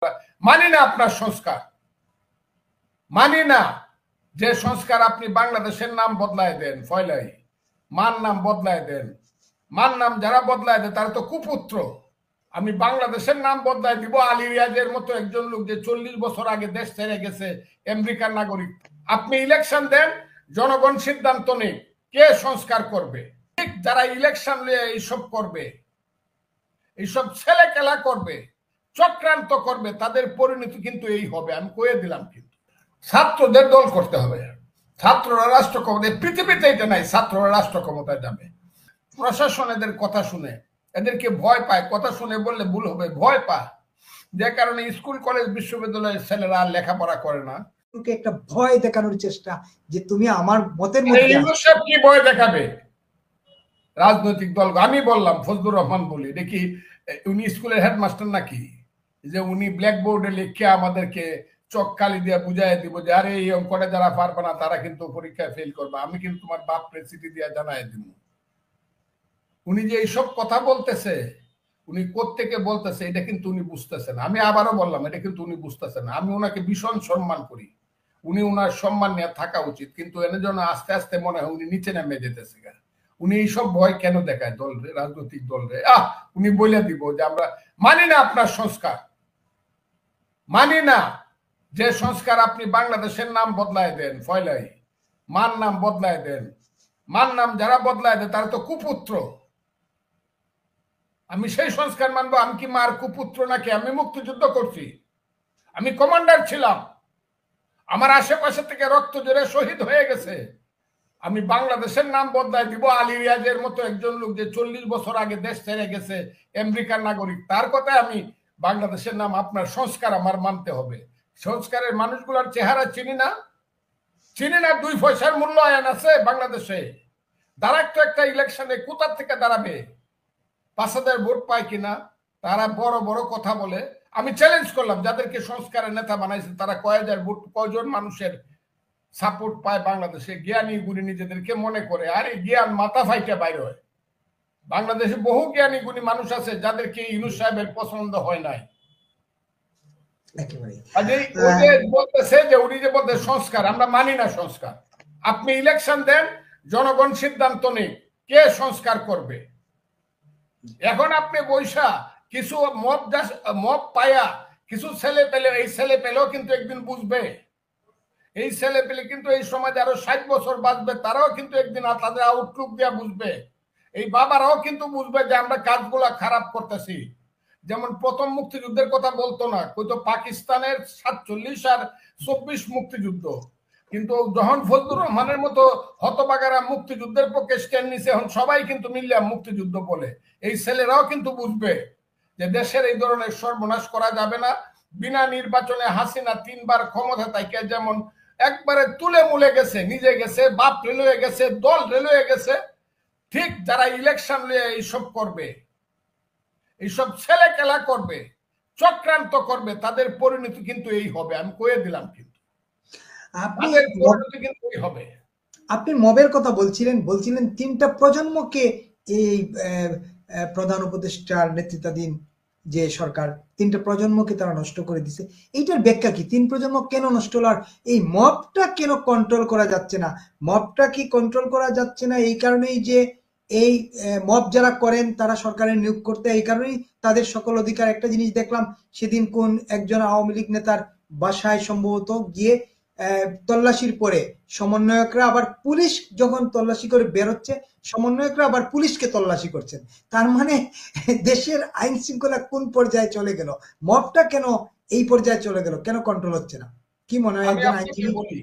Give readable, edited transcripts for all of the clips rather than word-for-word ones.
মানি না আপনার সংস্কার, মানি না যে সংস্কার আপনি বাংলাদেশের নাম বদলায় দেন, ফয়লাই মান নাম বদলায় দেন। মান নাম যারা বদলায় দেয় তারা তো কুপুত্র। আমি বাংলাদেশের নাম বদলায় দিব আলী রিয়াজের মতো একজন লোক যে 40 বছর আগে দেশ ছেড়ে গেছে, আমেরিকার নাগরিক। আপনি ইলেকশন দেন, জনগণ সিদ্ধান্ত নেই কে সংস্কার করবে। ঠিক যারা ইলেকশন নিয়ে এইসব করবে, এইসব ছেলে খেলা করবে, চক্রান্ত করবে, তাদের পরিণতি কিন্তু এই হবে, আমি কয়ে দিলাম। কিন্তু ছাত্রদের দল করতে হবে, ছাত্ররা রাষ্ট্র ক্ষমতায়, পৃথিবীতে এটা নাই ছাত্ররা রাষ্ট্র ক্ষমতায় যাবে। প্রশাসন এদের কথা শুনে, এদেরকে ভয় পায়, কথা শুনে বললে ভুল হবে, ভয় পায়, যে কারণে স্কুল কলেজ বিশ্ববিদ্যালয়ের ছেলেরা আর লেখাপড়া করে না। একটা ভয় দেখানোর চেষ্টা যে তুমি আমার মতের মধ্যে সব কি ভয় দেখাবে রাজনৈতিক দল। আমি বললাম ফজলুর রহমান বলি, দেখি উনি স্কুলের হেডমাস্টার নাকি যে উনি ব্ল্যাকবোর্ডে লিখে আমাদেরকে চক কালি দিয়ে বুঝাই দিব যে আরে এই অঙ্কটা যারা পারবে না তারা কিন্তু পরীক্ষায় ফেল করবে, আমি কিন্তু তোমার বাপ চিঠি দিয়ে জানাই দিব। উনি যে এইসব কথা বলতেছে, উনি কোত্থেকে বলতেছে এটা কিন্তু উনি বুঝতেছেন। আমি আবারও বললাম এটা কিন্তু উনি বুঝতেছেন। আমি ওনাকে ভীষণ সম্মান করি, উনি ওনার সম্মান নিয়ে থাকা উচিত, কিন্তু এর জন্য আস্তে আস্তে মনে হয় উনি নিচে নেমে যেতেছে। উনি এইসব ভয় কেন দেখায় দল রে, রাজনৈতিক দল রে? উনি বলে দিব যে আমরা মানি না আপনার সংস্কার, মানি না যে সংস্কার আপনি বাংলাদেশের নাম বদলায় দেন, ফয়লাই মান নাম বদলায় দেন। মান নাম যারা বদলায় দেয় তারা তো কুপুত্র। আমি সেই সংস্কার মানবো? আমি কি মার কুপুত্র নাকি? আমি মুক্তিযুদ্ধ করছি, আমি কমান্ডার ছিলাম, আমার আশেপাশে থেকে রক্ত জোরে শহীদ হয়ে গেছে। আমি বাংলাদেশের নাম বদলায় দিব আলী রিয়াজের মতো একজন লোক যে 40 বছর আগে দেশ ছেড়ে গেছে, আমেরিকার নাগরিক, তার কথায় আমি বাংলাদেশের নাম। আপনার সংস্কার আমার মানতে হবে। সংস্কারের মানুষগুলোর চেহারা চিনি না, চিনি না। 2 পয়সার মূল্যায়ন আছে বাংলাদেশে। দাঁড়াক তো একটা ইলেকশনে, কোথা থেকে দাঁড়াবে? 5,000 ভোট পায় কিনা? তারা বড় বড় কথা বলে। আমি চ্যালেঞ্জ করলাম যাদেরকে সংস্কারের নেতা বানাইছে তারা কয়জন ভোট, কয়জন মানুষের সাপোর্ট পায় বাংলাদেশে? জ্ঞানী গুণী নিজেদেরকে মনে করে, আর এই জ্ঞান মাথা ফাইটে বাইরে হয়। বাংলাদেশে বহু জ্ঞানী গুণী মানুষ আছে যাদেরকে ইউনূস সাহেবের পছন্দ হয় নাই। বলতেছে যে উনি যে বলতে সংস্কার, আমরা মানি না সংস্কার। আপনি ইলেকশন দেন, জনগণ সিদ্ধান্ত নেই কে সংস্কার করবে। এখন আপনি বৈশা কিছু মব পায়া কিছু ছেলে পেলে, এই ছেলে পেলেও কিন্তু একদিন বুঝবে, এই ছেলে পেলে কিন্তু এই সমাজে আরো 60 বছর বাঁচবে, তারাও কিন্তু একদিন তাদের আউটলুক দিয়ে বুঝবে। এই বাবারাও কিন্তু বুঝবে যে আমরা কাজগুলা খারাপ করতেছি। যেমন প্রথম মুক্তিযুদ্ধের কথা বলতো না, কইতো পাকিস্তানের 47 আর 24 মুক্তিযুদ্ধ, কিন্তু যখন ফজলুর রহমানের মতো হতবাগারা মুক্তিযুদ্ধের পক্ষে স্ট্যান্ড নিছে, এখন সবাই কিন্তু মিলিয়া মুক্তিযুদ্ধ বলে। এই ছেলেরাও কিন্তু বুঝবে যে দেশের এই ধরনের সর্বনাশ করা যাবে না। বিনা নির্বাচনে হাসিনা 3 বার ক্ষমতা থাইকে যেমন একবারে তুলে মুলে গেছে, নিজে গেছে, বাপ রেলওয়ে গেছে, দল রেলওয়ে গেছে, ঠিক যারা ইলেকশন নিয়ে এইসব করবে, এইসব ছেলে খেলা করবে, চক্রান্ত করবে, তাদের পরিণতি কিন্তু এই হবে, আমি কয়ে দিলাম। কিন্তু আপনি মবের কথা বলছিলেন 3টা প্রজন্মকে এই প্রধান উপদেষ্টার নেতৃত্বাধীন যে সরকার 3টা প্রজন্মকে তারা নষ্ট করে দিছে। এইটার ব্যাখ্যা কি? 3 প্রজন্ম কেন নষ্ট হলো? আর এই মবটা কেন কন্ট্রোল করা যাচ্ছে না? মবটা কি কন্ট্রোল করা যাচ্ছে না এই কারণেই যে এই মব যারা করেন তারা সরকারের নিয়োগ করতে, এই কারণেই তাদের সকল অধিকার। একটা জিনিস দেখলাম সেদিন কোন একজন আওয়ামী লীগ নেতার বাসায় সম্ভবত গিয়ে তল্লাশির পরে সমন্বয়করা আবার পুলিশ যখন তল্লাশি করে বেরোচ্ছে, সমন্বয়করা আবার পুলিশকে তল্লাশি করছেন। তার মানে দেশের আইন শৃঙ্খলা কোন পর্যায়ে চলে গেল? মবটা কেন এই পর্যায়ে চলে গেল? কেন কন্ট্রোল হচ্ছে না? কি মনে হয়? একজন আইনজীবী।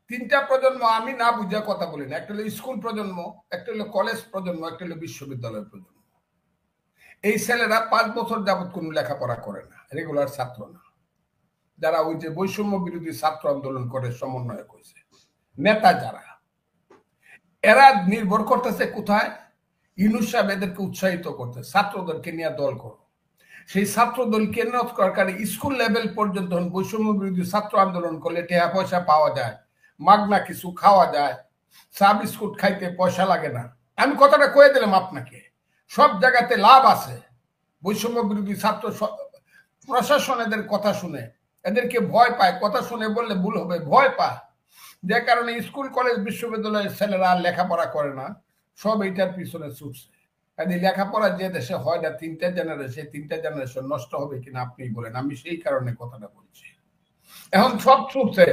3টা প্রজন্ম আমি না বুঝে কথা বলি না। একটা হলো স্কুল প্রজন্ম, একটা হলো কলেজ প্রজন্ম, একটা হলো বিশ্ববিদ্যালয় প্রজন্ম। এই ছেলেরা 5 বছর যাবত কোনো লেখাপড়া করে না, রেগুলার ছাত্র না। যারা ওই যে বৈষম্য বিরোধী ছাত্র আন্দোলন করে সমন্বয় করেছে নেতা যারা, এরা নির্ভর করতেছে কোথায়? ইউনূস সাহেব এদেরকে উৎসাহিত করতে, ছাত্রদেরকে নিয়ে দল করো। সেই ছাত্র দল কেন্দ্র সরকার স্কুল লেভেল পর্যন্ত বৈষম্য বিরোধী ছাত্র আন্দোলন করলে টাকা পয়সা পাওয়া যায়, মাগনা কিছু খাওয়া যায়, চা বিস্কুট খাইতে পয়সা লাগে না। আমি কথাটা কয়ে দিলাম আপনাকে, সব জায়গাতে লাভ আছে। বৈষম্য বিরোধী ছাত্র প্রশাসন এদের কথা শুনে, এদেরকে ভয় পায়, কথা শুনে বললে ভুল হবে, ভয় পায়, যে কারণে স্কুল কলেজ বিশ্ববিদ্যালয়ের ছেলেরা আর লেখাপড়া করে না, সব এইটার পিছনে ছুটছে। কাজে লেখাপড়া যে দেশে হয় না, তিনটা জেনারেশন নষ্ট হবে কিনা আপনি বলেন, আমি সেই কারণে কথাটা বলছি। এখন সব ছুটছে,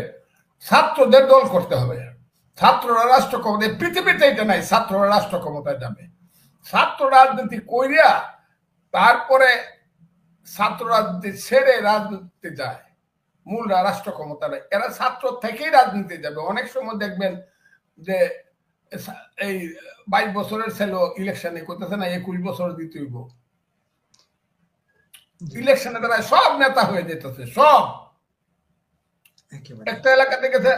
ছাত্রদের দল করতে হবে, ছাত্ররা রাষ্ট্র ক্ষমতায়, পৃথিবীতে এটা নাই ছাত্ররা রাষ্ট্র ক্ষমতায় যাবে। ছাত্র রাজনীতি কইরা তারপরে ছাত্র রাজনীতি ছেড়ে রাজনীতিতে যায়, মূল রাষ্ট্র ক্ষমতা নেই, এরা ছাত্র থেকেই রাজনীতি যাবে। অনেক সময় দেখবেন যে এই 22 বছরের ছেলে ইলেকশনে করতেছে না, 21 বছর দিতে হইব, ইলেকশনে তারা সব নেতা হয়ে যেতেছে, সব। একটা এলাকাতে গেছে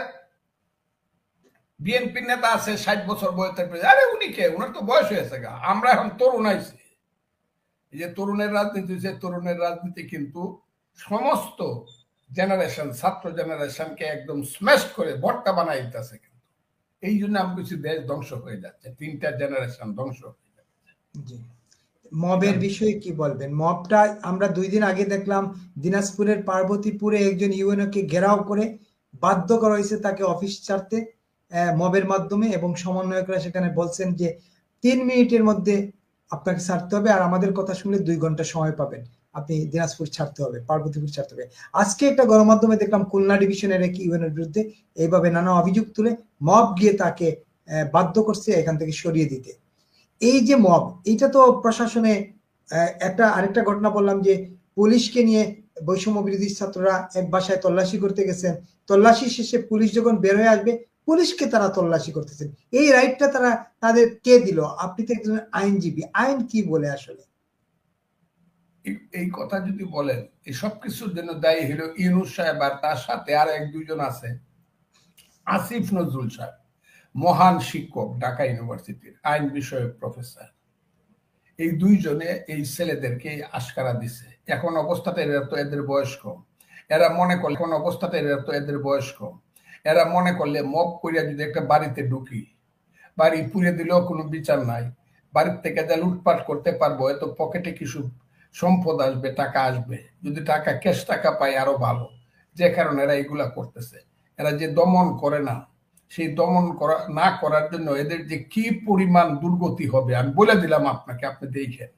বিএনপি নেতা আছে 60 বছর বয়সের, আরে উনি কে, উনার তো বয়স হয়েছে গা, আমরা এখন তরুণ আইছি। এই যে তরুণের রাজনীতি, যে তরুণের রাজনীতি কিন্তু সমস্ত জেনারেশন, ছাত্র জেনারেশনকে একদম স্ম্যাশ করে ভর্তা বানাই দিতেছে। কিন্তু এই জন্য আমি কিছু দেশ ধ্বংস হয়ে যাচ্ছে, তিনটা জেনারেশন ধ্বংস হয়ে যাচ্ছে। মবের বিষয়ে কি বলবেন? মবটা আমরা 2 দিন আগে দেখলাম দিনাজপুরের পার্বতীপুরে একজন ইউএনওকে ঘেরাও করে বাধ্য করা হয়েছে তাকে অফিস ছাড়তে মবের মাধ্যমে, এবং সমন্বয়করা সেখানে বলছেন যে 3 মিনিটের মধ্যে আপনাকে ছাড়তে হবে, আর আমাদের কথা শুনলে 2 ঘন্টা সময় পাবেন, আপনি দিনাজপুর ছাড়তে হবে, পার্বতীপুর ছাড়তে হবে। আজকে একটা গণমাধ্যমে দেখলাম খুলনা ডিভিশনের এক ইউএনওর বিরুদ্ধে এইভাবে নানা অভিযোগ তুলে মব গিয়ে তাকে বাধ্য করছে এখান থেকে সরিয়ে দিতে। এই যে মব, এটা তো প্রশাসনে আরেকটা ঘটনা বললাম যে পুলিশকে নিয়ে বৈষম্য বিরোধী ছাত্ররা এক বাসায় তল্লাশি করতে গেছেন, তল্লাশি শেষে পুলিশ যখন বের হয়ে আসবে পুলিশকে তারা তল্লাশি করতেছেন। এই রাইটটা তারা তাদের কে দিল? আপনি তো একজন আইনজীবী, আইন কি বলে আসলে? এই কথা যদি বলেন, এই সব কিছুর জন্য দায়ী হলো ইউনূস সাহেব, আর তার সাথে আর 1-2 জন আছে, আসিফ নজরুল সাহেব, মহান শিক্ষক, ঢাকা ইউনিভার্সিটির আইন বিষয়ক প্রফেসর। এই 2 জনে এই ছেলেদেরকে আশকারা দিছে। এখন অবস্থাতে এরা তো এদের বয়স কম, এরা মনে করলে এখন অবস্থাতে এরা তো এদের বয়স কম, এরা মনে করলে মব করিয়া যদি একটা বাড়িতে ঢুকি, বাড়ি পুড়ে দিলেও কোনো বিচার নাই, বাড়ির থেকে যা লুটপাট করতে পারবো, এত পকেটে কিছু সম্পদ আসবে, টাকা আসবে, যদি টাকা ক্যাশ টাকা পাই আরো ভালো, যে কারণে এরা এগুলা করতেছে। এরা যে দমন করে না, সেই দমন করা না করার জন্য এদের যে কি পরিমাণ দুর্গতি হবে আমি বলে দিলাম আপনাকে, আপনি দেখেন।